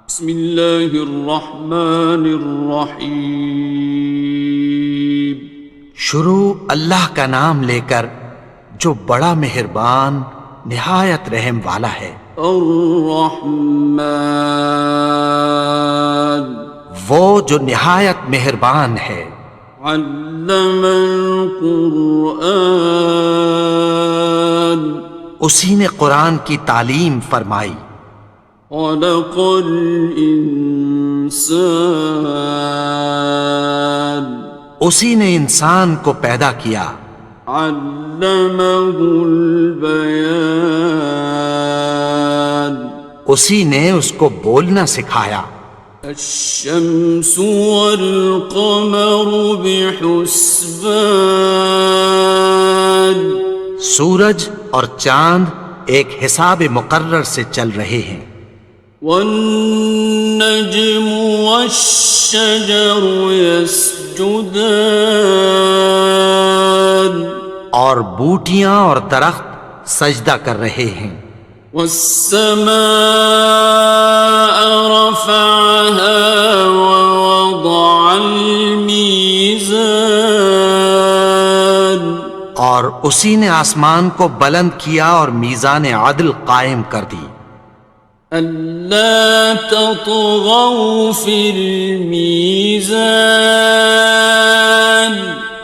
بسم اللہ الرحمن الرحیم۔ شروع اللہ کا نام لے کر جو بڑا مہربان نہایت رحم والا ہے۔ الرحمن، وہ جو نہایت مہربان ہے۔ علم القرآن، اسی نے قرآن کی تعلیم فرمائی۔ خلق الانسان، اسی نے انسان کو پیدا کیا۔ علمہ البیان، اسی نے اس کو بولنا سکھایا۔ الشمس والقمر بحسبان، سورج اور چاند ایک حساب مقرر سے چل رہے ہیں۔ والنجم والشجر يسجدان، اور بوٹیاں اور درخت سجدہ کر رہے ہیں۔ والسماء رفعها ووضع الميزان، اور اسی نے آسمان کو بلند کیا اور میزان عدل قائم کر دی۔ ألا تطغوا في الميزان،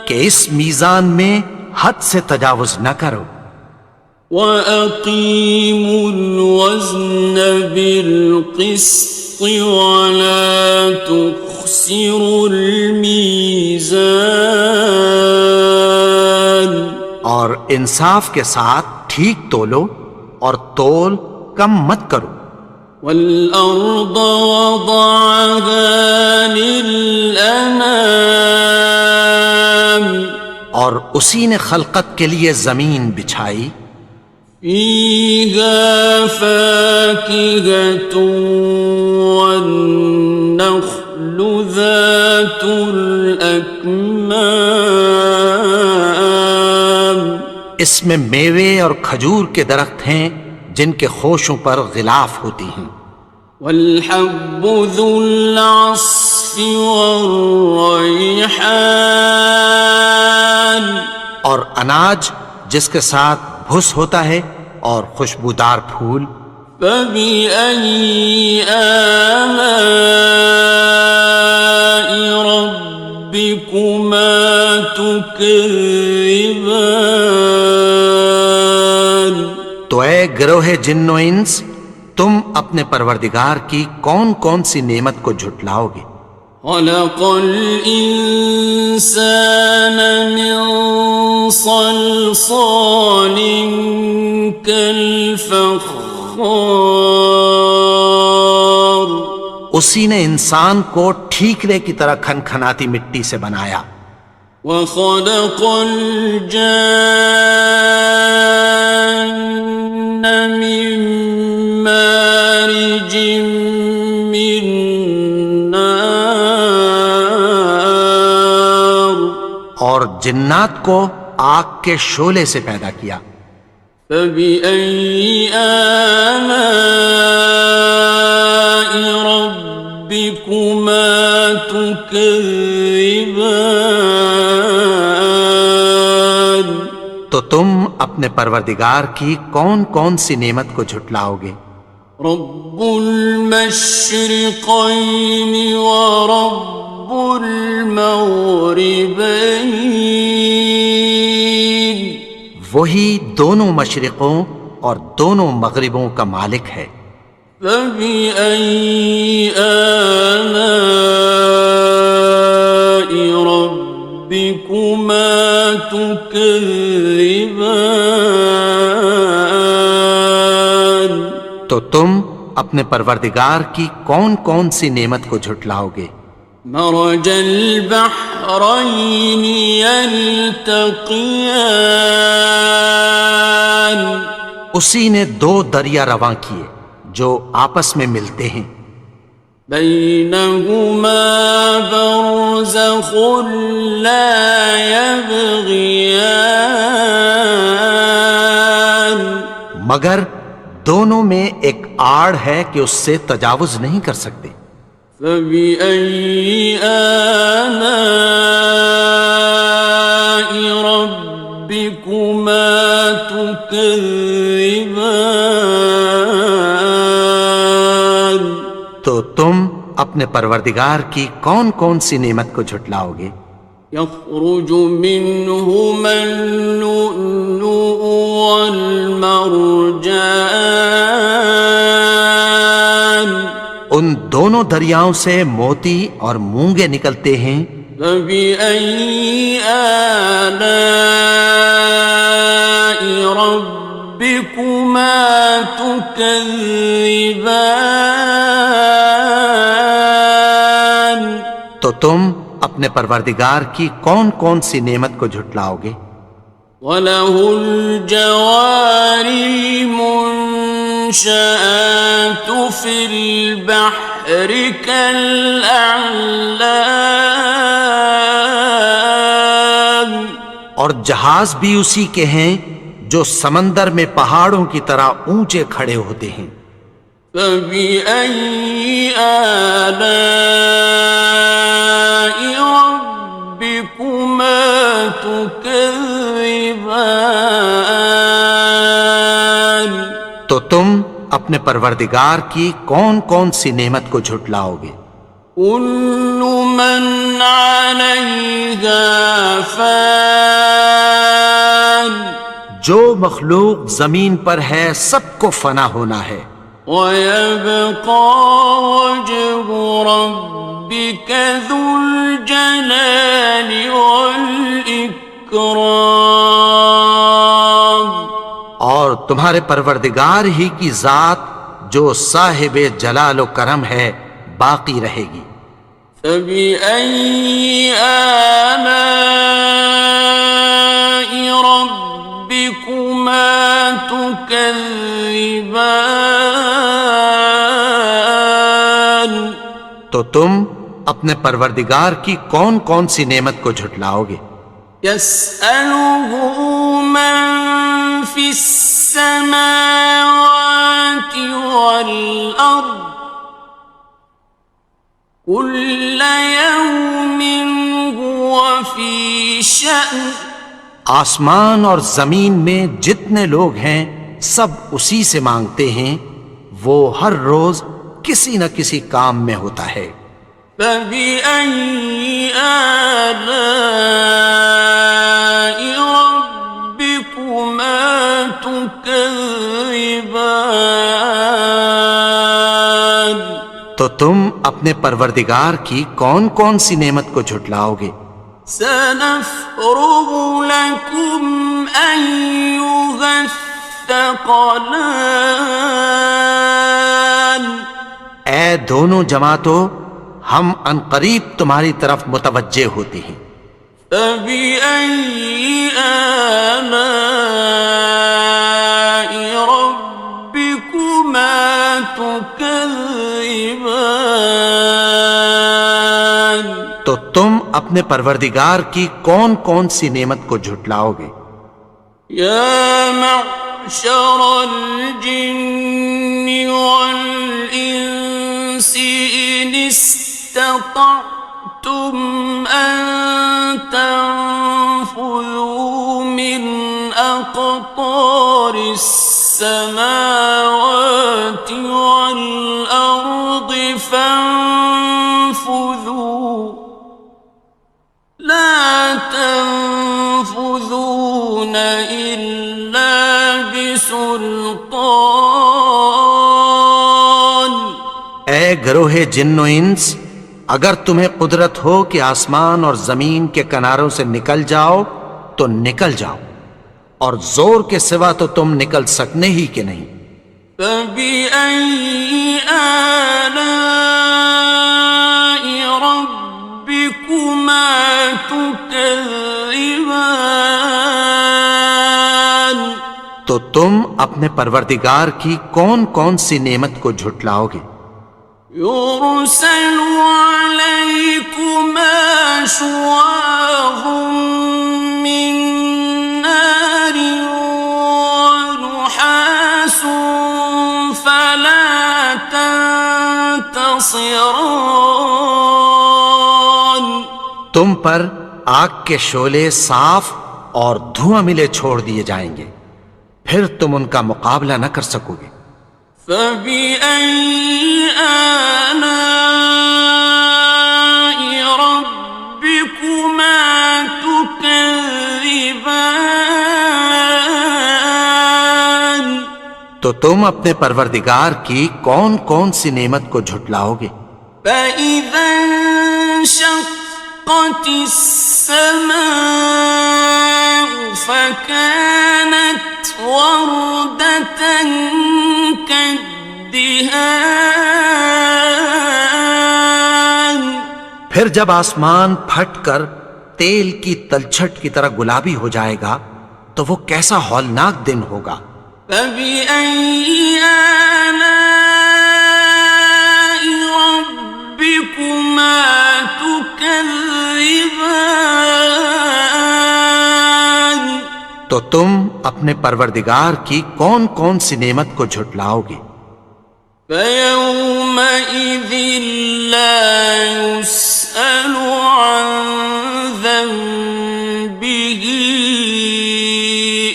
کہ اس میزان میں حد سے تجاوز نہ کرو۔ وَأَقِيمُوا الْوَزْنَ بِالْقِسْطِ وَلَا تُخْسِرُوا الْمِيزَانَ، اور انصاف کے ساتھ ٹھیک تولو اور تول کم مت کرو۔ وَالْأَرْضَ وَضَعَهَا لِلْأَنَامِ، اور اسی نے خلقت کے لیے زمین بچھائی۔ فِيهَا فَاكِهَةٌ وَالنَّخْلُ ذَاتُ الْأَكْمَامِ، اس میں میوے اور کھجور کے درخت ہیں جن کے خوشوں پر غلاف ہوتی ہیں۔ وَالْحَبُّ ذُو الْعَصْفِ وَالرَّيْحَانِ، اور اناج جس کے ساتھ بھس ہوتا ہے اور خوشبودار پھول۔ فَبِأَيِّ آلَاءِ رَبِّكُمَا تُكَذِّبَانِ، تو اے گروہ جن و انس، تم اپنے پروردگار کی کون کون سی نعمت کو جھٹلاؤ گے؟ خَلَقَ الْإِنسَانَ مِنْ صَلْصَالٍ كَالْفَخَّارِ، اسی نے انسان کو ٹھیکرے کی طرح کھنکھناتی مٹی سے بنایا۔ وَخَلَقَ الْجَانَّ مِن مَّارِجٍ مِّن نَّارٍ، اور جنات کو آگ کے شعلے سے پیدا کیا۔ فَبِأَيِّ آلَاءِ رَبِّكُمَا تُكَذِّبَانِ، تو تم اپنے پروردگار کی کون کون سی نعمت کو جھٹلاؤ گے؟ رب المشرقین ورب المغربین، وہی دونوں مشرقوں اور دونوں مغربوں کا مالک ہے۔ فَبِأَيِّ آلَاءِ رَبِّكُمَا تُكَذِّبَانِ، تو تم اپنے پروردگار کی کون کون سی نعمت کو جھٹلاؤ گے؟ مرج البحرین یلتقیان، اسی نے دو دریا رواں کیے جو آپس میں ملتے ہیں۔ بینہما برزخ لا یبغیان، مگر دونوں میں ایک آڑ ہے کہ اس سے تجاوز نہیں کر سکتے۔ فبأي آلاء ربكما تكذبان؟ تو تم اپنے پروردگار کی کون کون سی نعمت کو جھٹلاؤ گے؟ يخرج منهما اللؤلؤ والمرجان ان دونوں دریاؤں سے موتی اور مونگے نکلتے ہیں۔ فبأي آلاء ربكما تكذبان؟ تو تم اپنے پروردگار کی کون کون سی نعمت کو جھٹلاؤ گے؟ وَلَهُ الْجَوَارِ الْمُنشَآتُ فِي الْبَحْرِ كَالْأَعْلَامِ، اور جہاز بھی اسی کے ہیں جو سمندر میں پہاڑوں کی طرح اونچے کھڑے ہوتے ہیں۔ فَبِأَيِّ آلَاءِ رَبِّكُمَا تُكَذِّبَانِ؟ تو تم اپنے پروردگار کی کون کون سی نعمت کو جھٹلاؤ گے؟ كُلُّ مَنْ عَلَيْهَا فَانٍ، جو مخلوق زمین پر ہے سب کو فنا ہونا ہے۔ وَيَبْقَى وَجْهُ رَبِّكَ ذُو الْجَلَالِ وَالْإِكْرَامِ، اور تمہارے پروردگار ہی کی ذات جو صاحب جلال و کرم ہے باقی رہے گی۔ فَبِأَيِّ آلَاءِ رَبِّكُمَا تُكَذِّبَانِ؟ تو تم اپنے پروردگار کی کون کون سی نعمت کو جھٹلاؤ گے؟ يَسْأَلُهُ مَن فِي السَّمَاوَاتِ وَالْأَرْضِ كُلَّ يَوْمٍ هُوَ فِي شَأْنٍ، آسمان اور زمین میں جتنے لوگ ہیں سب اسی سے مانگتے ہیں، وہ ہر روز کسی نہ کسی کام میں ہوتا ہے۔ فَبِأَيِّ آلَاءِ رَبِّكُمَا تُكَذِّبَانِ؟ تو تم اپنے پروردگار کی کون کون سی نعمت کو جھٹلاؤ گے؟ سَنَفْرُغُ لَكُمْ أَيُّهَ الثَّقَلَانِ؟ اے دونوں جماعتوں، ہم عنقریب تمہاری طرف متوجہ ہوتے ہیں۔ فَبِأَيِّ آلَاءِ رَبِّكُمَا تُكَذِّبَانِ؟ تو تم اپنے پروردگار کی کون کون سی نعمت کو جھٹلاؤ گے؟ يَا مَعْشَرَ الْجِنِّ وَالْإِنسِ إِنِ اسْتَطَعْتُمْ أَن تَنفُذُوا مِنْ أَقْطَارِ السَّمَاوَاتِ وَالْأَرْضِ فَانفُذُوا لَا تَنفُذُونَ إِلَّا بِسُلْطَانٍ۔ اے گروہ جن و انس، اگر تمہیں قدرت ہو کہ آسمان اور زمین کے کناروں سے نکل جاؤ تو نکل جاؤ، اور زور کے سوا تو تم نکل سکنے ہی کہ نہیں۔ فَبِأَيِّ آلَاءِ رَبِّكُمَا تُكَذِّبَانِ؟ تو تم اپنے پروردگار کی کون کون سی نعمت کو جھٹلاؤ گے؟ يُرْسَلُ عَلَيْكُمَا شُوَاظٌ مِّن نَّارٍ وَنُحَاسٌ فَلَا خاصران تم پر آگ کے شعلے صاف اور دھواں ملے چھوڑ دیے جائیں گے، پھر تم ان کا مقابلہ نہ کر سکو گے۔ فَبِأَيِّ آلَاءِ رَبِّكُمَا تُكَذِّبَانِ تو تم اپنے پروردگار کی کون کون سی نعمت کو جھٹلاؤ گے؟ فَإِذَا انشَقَّتِ السَّمَاءُ فَكَانَتْ وَرْدَةً كَالدِّهَانِ پھر جب آسمان پھٹ کر تیل کی تلچھٹ کی طرح گلابی ہو جائے گا تو وہ کیسا ہولناک دن ہوگا۔ فَبِأَيِّ آلَاءِ رَبِّكُمَا تُكَذِّبَانِ تو تم اپنے پروردگار کی کون کون سی نعمت کو جھٹلاؤ گے؟ فَيَوْمَئِذٍ لَا يُسْأَلُ عَنْ ذَنبِهِ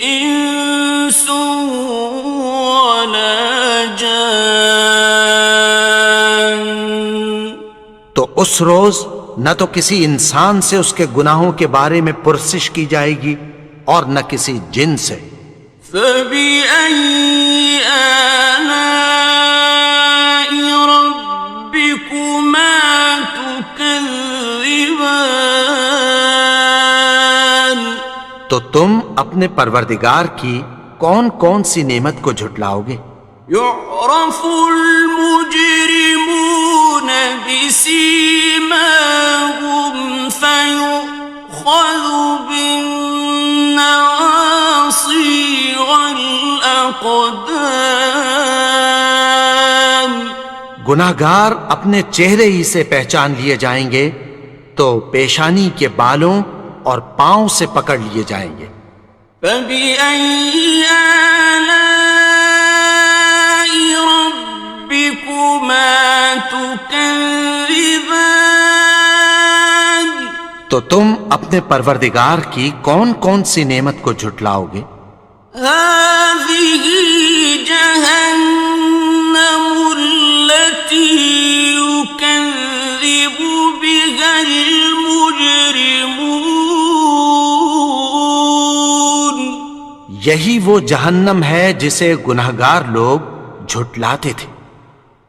إِنسٌ وَلَا جَانٌ تو اس روز نہ تو کسی انسان سے اس کے گناہوں کے بارے میں پرسش کی جائے گی اور نہ کسی جن سے۔ فَبِأَيِّ آلَاءِ رَبِّكُمَا تُكَذِّبَانِ تو تم اپنے پروردگار کی کون کون سی نعمت کو جھٹلاؤ گے؟ يُعْرَفُ الْمُجْرِمُونَ بِسِيمَاهُمْ فَيُؤْخَذُ بِالنَّوَاصِي وَالْأَقْدَامِ گناہگار اپنے چہرے ہی سے پہچان لیے جائیں گے تو پیشانی کے بالوں اور پاؤں سے پکڑ لیے جائیں گے۔ فَبِأَيِّ آلَاءِ رَبِّكُمَا تُكَذِّبَانِ تو تم اپنے پروردگار کی کون کون سی نعمت کو جھٹلاؤ گے؟ هَذِهِ جَهَنَّمُ الَّتِي يُكَذِّبُ بِهَا الْمُجْرِمُونَ یہی وہ جہنم ہے جسے گناہگار لوگ جھٹلاتے تھے۔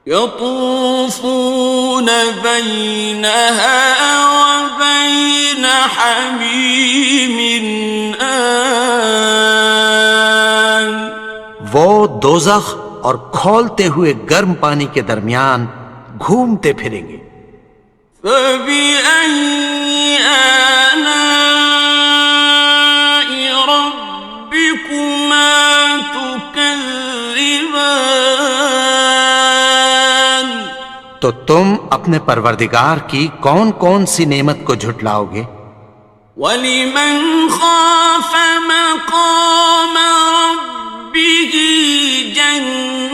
يطوفون بينها وبين حميم آن وہ دوزخ اور کھولتے ہوئے گرم پانی کے درمیان گھومتے پھریں گے۔ فَبِأَيِّ آلَاءِ رَبِّكُمَا تُكَذِّبَانِ تو تم اپنے پروردگار کی کون کون سی نعمت کو جھٹلاؤ گے؟ وَلِمَنْ خَافَ مَقَامَ رَبِّهِ جَنَّتَانِ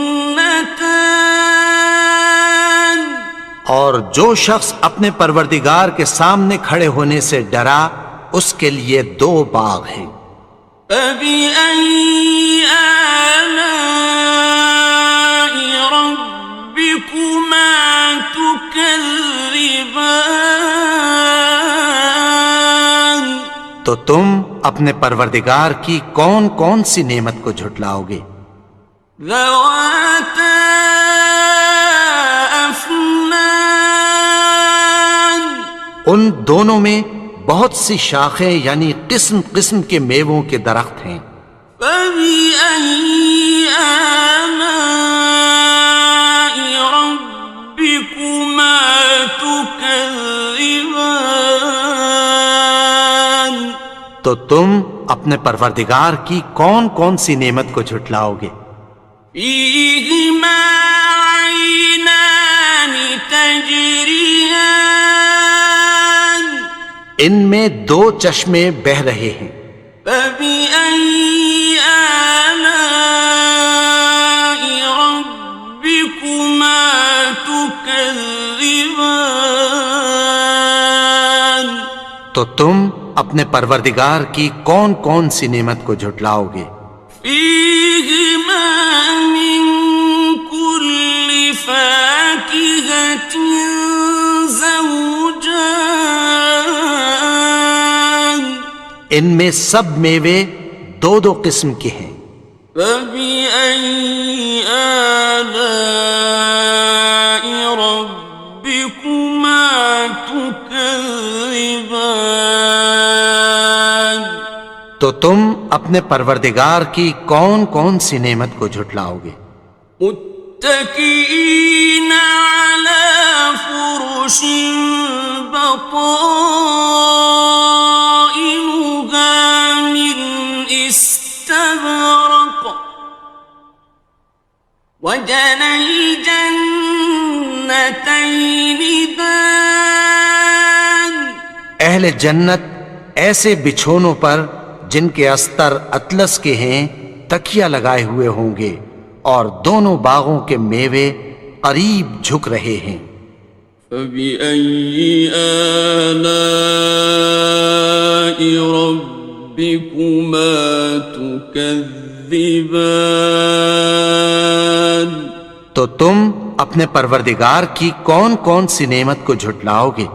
اور جو شخص اپنے پروردگار کے سامنے کھڑے ہونے سے ڈرا اس کے لیے دو باغ ہیں۔ فَبِأَيِّ آلَاءِ رَبِّكُمَا تُكَذِّبَانِ تو تم اپنے پروردگار کی کون کون سی نعمت کو جھٹلاؤ گے؟ ذَوَاتَا أَفْنَانٍ ان دونوں میں بہت سی شاخیں یعنی قسم قسم کے میووں کے درخت ہیں۔ فَبِأَيِّ آلَاءِ رَبِّكُمَا تُكَذِّبَانِ تو تم اپنے پروردگار کی کون کون سی نعمت کو جھٹلاؤ گے؟ فِيهِمَا عَيْنَانِ تَجْرِيَانِ ان میں دو چشمے بہہ رہے ہیں۔ فَبِأَيِّ آلَاءِ رَبِّكُمَا تُكَذِّبَانِ تكذبان تو تم اپنے پروردگار کی کون کون سی نعمت کو جھٹلاؤ گے؟ فيهما من كل فاكهة زوجان ان میں سب میوے دو دو قسم کے ہیں۔ فبأي آلاء ربكما تكذبان تو تم اپنے پروردگار کی کون کون سی نعمت کو جھٹلاؤ گے؟ متكئين على فرش بطائنها من استبرق وجنى الجنتين دان اہل جنت ایسے بچھونوں پر جن کے استر اطلس کے ہیں تکیہ لگائے ہوئے ہوں گے، اور دونوں باغوں کے میوے قریب جھک رہے ہیں۔ فبأي آلاء ربكما تكذبان تو تم اپنے پروردگار کی کون کون سی نعمت کو جھٹلاؤ گے؟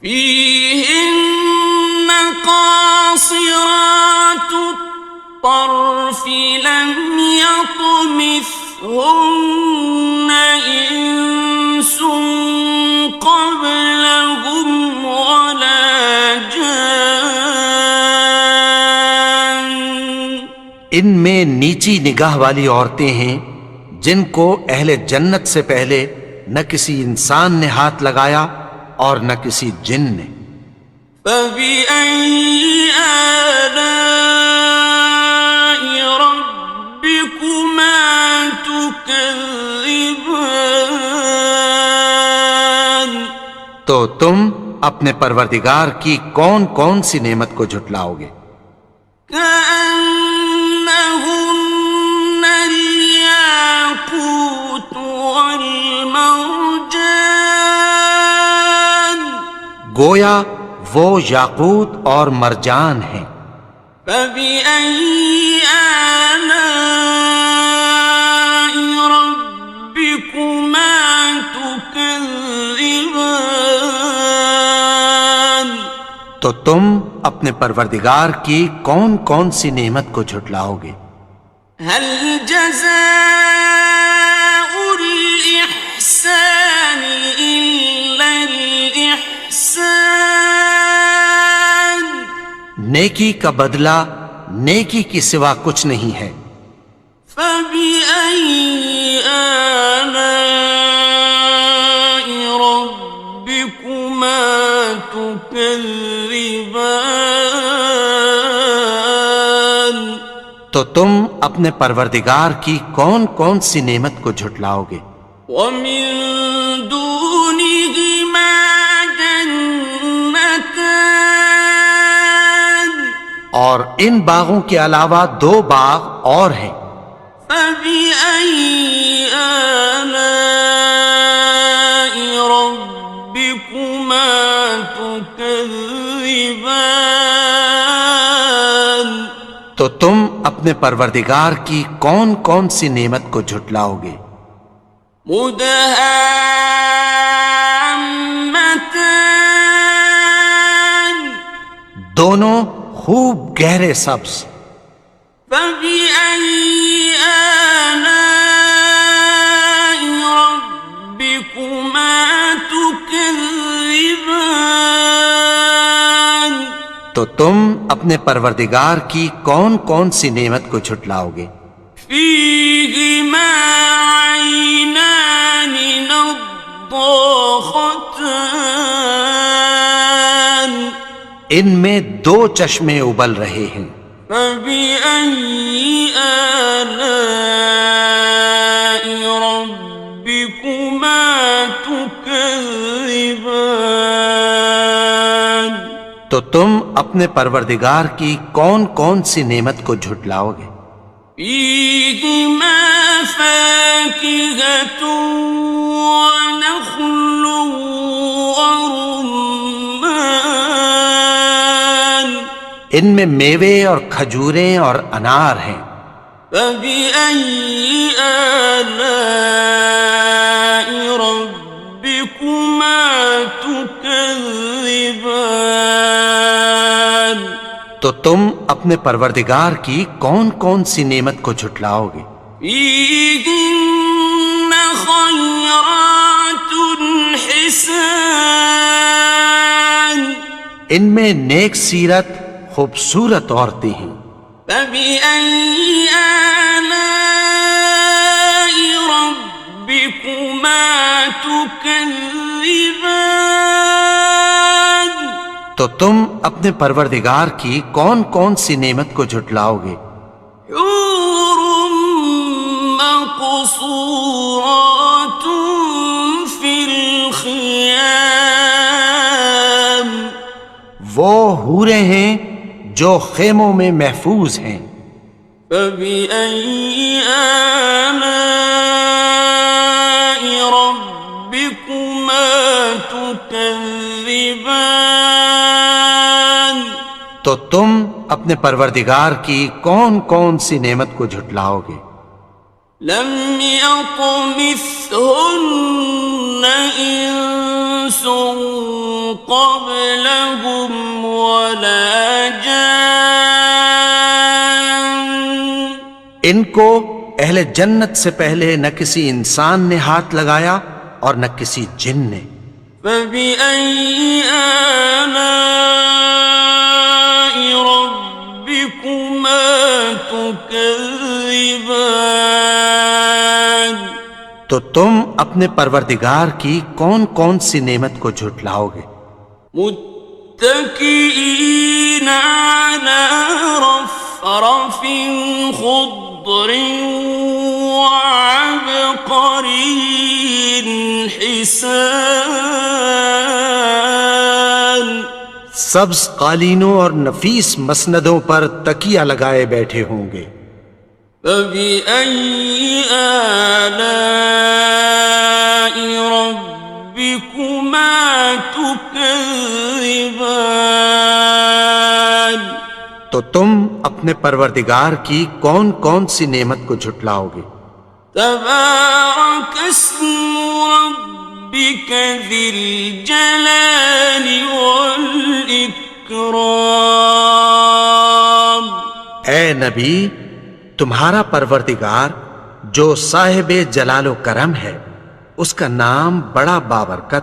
فيهن قاصرات الطرف لم يطمثهن إنس قبلهم ولا جان ان میں نیچی نگاہ والی عورتیں ہیں جن کو اہل جنت سے پہلے نہ کسی انسان نے ہاتھ لگایا اور نہ کسی جن نے۔ فبأي آلاء ربكما تكذبان تو تم اپنے پروردگار کی کون کون سی نعمت کو جھٹلاؤ گے؟ كأنهن الياقوت والمرجان گویا وہ یاقوت اور مرجان ہیں۔ فبأي آلاء ربكما تكذبان تو تم اپنے پروردگار کی کون کون سی نعمت کو جھٹلاؤ گے؟ هل جزاء الإحسان إلا الإحسان نیکی کا بدلہ نیکی کی سوا کچھ نہیں ہے۔ فبأي آلاء ربكما تكذبان تو تم اپنے پروردگار کی کون کون سی نعمت کو جھٹلاؤ گے؟ ومن دونهما جنتان اور ان باغوں کے علاوہ دو باغ اور ہیں۔ فبأي آلاء ربكما تكذبان تو تم اپنے پروردگار کی کون کون سی نعمت کو جھٹلاؤ گے؟ مدهامتان دونوں خوب گہرے سبز۔ فبأي آلاء ربكما تكذبان تو تم اپنے پروردگار کی کون کون سی نعمت کو جھٹلاؤ گے؟ فيهما عينان نضاختان ان میں دو چشمے ابل رہے ہیں۔ فبأي آلاء ربكما تكذبان تو تم اپنے پروردگار کی کون کون سی نعمت کو جھٹلاؤ گے؟ فيهما فاكهة ونخل ورمان ان میں میوے اور کھجوریں اور انار ہیں. فبأي آلاء ربكما تكذبان تو تم اپنے پروردگار کی کون کون سی نعمت کو جھٹلاؤ گے؟ فيهن خيرات حسان ان میں نیک سیرت خوبصورت عورتیں ہیں. فبأي آلاء ربكما تكذبان تو تم اپنے پروردگار کی کون کون سی نعمت کو جھٹلاؤ گے؟ حور مقصورات في الخيام وہ حوریں ہیں جو خیموں میں محفوظ ہیں. فبأي آلاء ربكما تكذبان تو تم اپنے پروردگار کی کون کون سی نعمت کو جھٹلاؤ گے؟ لم يطمثهن إنس قبلهم ولا جان ان کو اہل جنت سے پہلے نہ کسی انسان نے ہاتھ لگایا اور نہ کسی جن نے. فبأي آلاء ربكما تكذبان تو تم اپنے پروردگار کی کون کون سی نعمت کو جھٹلاؤ گے؟ متكئين على رفرف خضر وعبقري حسان سبز قالینوں اور نفیس مسندوں پر تکیہ لگائے بیٹھے ہوں گے. فبأي آلاء ربكما تكذبان تو تم اپنے پروردگار کی کون کون سی نعمت کو جھٹلاؤ گے؟ تبارك اسم ربك ذي الجلال والإكرام اے نبی، تمہارا پروردگار جو صاحب جلال و کرم ہے، اس کا نام بڑا بابرکت